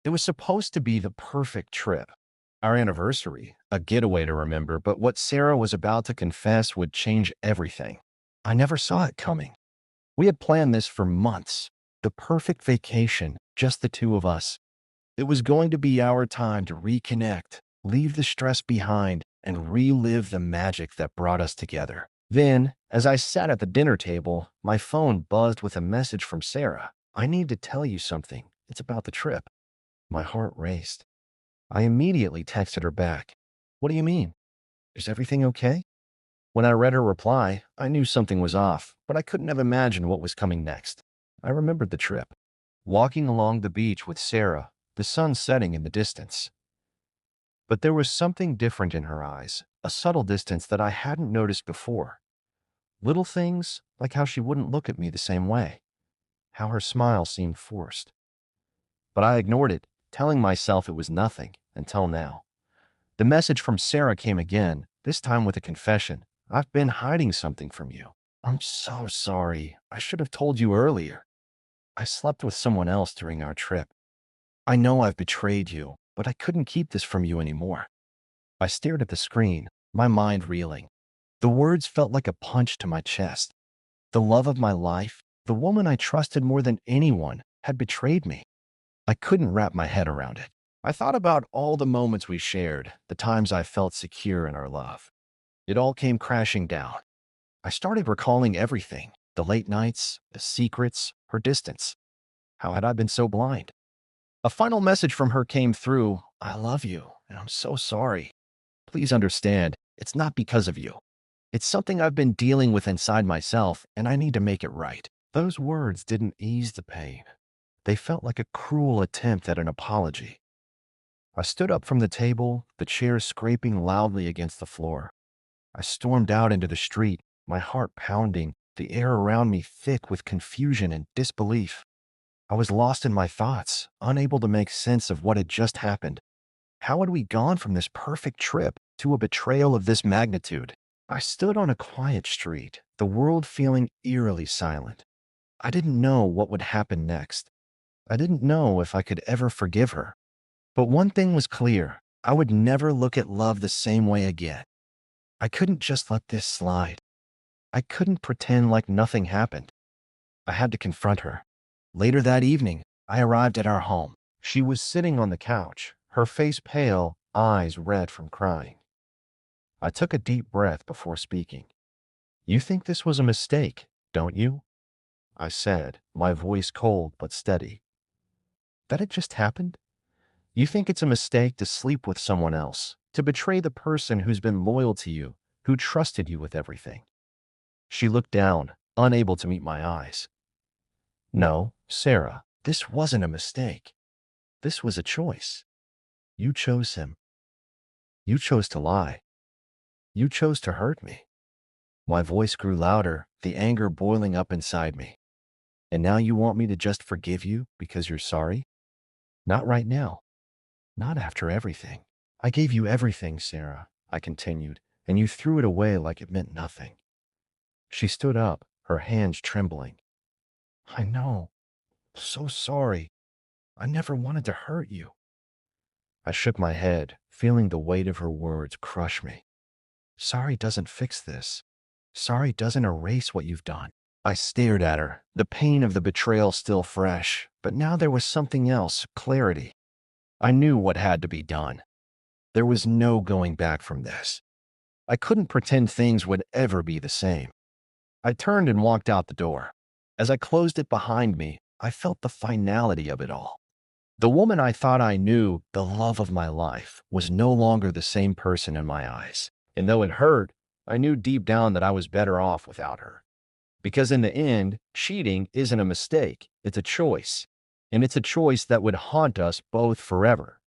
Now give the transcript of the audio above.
It was supposed to be the perfect trip, our anniversary, a getaway to remember, but what Sarah was about to confess would change everything. I never saw it coming. We had planned this for months, the perfect vacation, just the two of us. It was going to be our time to reconnect, leave the stress behind, and relive the magic that brought us together. Then, as I sat at the dinner table, my phone buzzed with a message from Sarah. "I need to tell you something. It's about the trip." My heart raced. I immediately texted her back. "What do you mean? Is everything okay?" When I read her reply, I knew something was off, but I couldn't have imagined what was coming next. I remembered the trip. Walking along the beach with Sarah, the sun setting in the distance. But there was something different in her eyes, a subtle distance that I hadn't noticed before. Little things, like how she wouldn't look at me the same way, how her smile seemed forced. But I ignored it, telling myself it was nothing, until now. The message from Sarah came again, this time with a confession. "I've been hiding something from you. I'm so sorry. I should have told you earlier. I slept with someone else during our trip. I know I've betrayed you, but I couldn't keep this from you anymore." I stared at the screen, my mind reeling. The words felt like a punch to my chest. The love of my life, the woman I trusted more than anyone, had betrayed me. I couldn't wrap my head around it. I thought about all the moments we shared, the times I felt secure in our love. It all came crashing down. I started recalling everything, the late nights, the secrets, her distance. How had I been so blind? A final message from her came through. "I love you, and I'm so sorry. Please understand, it's not because of you. It's something I've been dealing with inside myself, and I need to make it right." Those words didn't ease the pain. They felt like a cruel attempt at an apology. I stood up from the table, the chair scraping loudly against the floor. I stormed out into the street, my heart pounding, the air around me thick with confusion and disbelief. I was lost in my thoughts, unable to make sense of what had just happened. How had we gone from this perfect trip to a betrayal of this magnitude? I stood on a quiet street, the world feeling eerily silent. I didn't know what would happen next. I didn't know if I could ever forgive her. But one thing was clear. I would never look at love the same way again. I couldn't just let this slide. I couldn't pretend like nothing happened. I had to confront her. Later that evening, I arrived at our home. She was sitting on the couch, her face pale, eyes red from crying. I took a deep breath before speaking. "You think this was a mistake, don't you?" I said, my voice cold but steady. "That it just happened? You think it's a mistake to sleep with someone else, to betray the person who's been loyal to you, who trusted you with everything?" She looked down, unable to meet my eyes. "No, Sarah, this wasn't a mistake. This was a choice. You chose him. You chose to lie. You chose to hurt me." My voice grew louder, the anger boiling up inside me. "And now you want me to just forgive you because you're sorry? Not right now. Not after everything. I gave you everything, Sarah," I continued, "and you threw it away like it meant nothing." She stood up, her hands trembling. "I know. So sorry. I never wanted to hurt you." I shook my head, feeling the weight of her words crush me. "Sorry doesn't fix this. Sorry doesn't erase what you've done." I stared at her, the pain of the betrayal still fresh, but now there was something else, clarity. I knew what had to be done. There was no going back from this. I couldn't pretend things would ever be the same. I turned and walked out the door. As I closed it behind me, I felt the finality of it all. The woman I thought I knew, the love of my life, was no longer the same person in my eyes. And though it hurt, I knew deep down that I was better off without her. Because in the end, cheating isn't a mistake, it's a choice. And it's a choice that would haunt us both forever.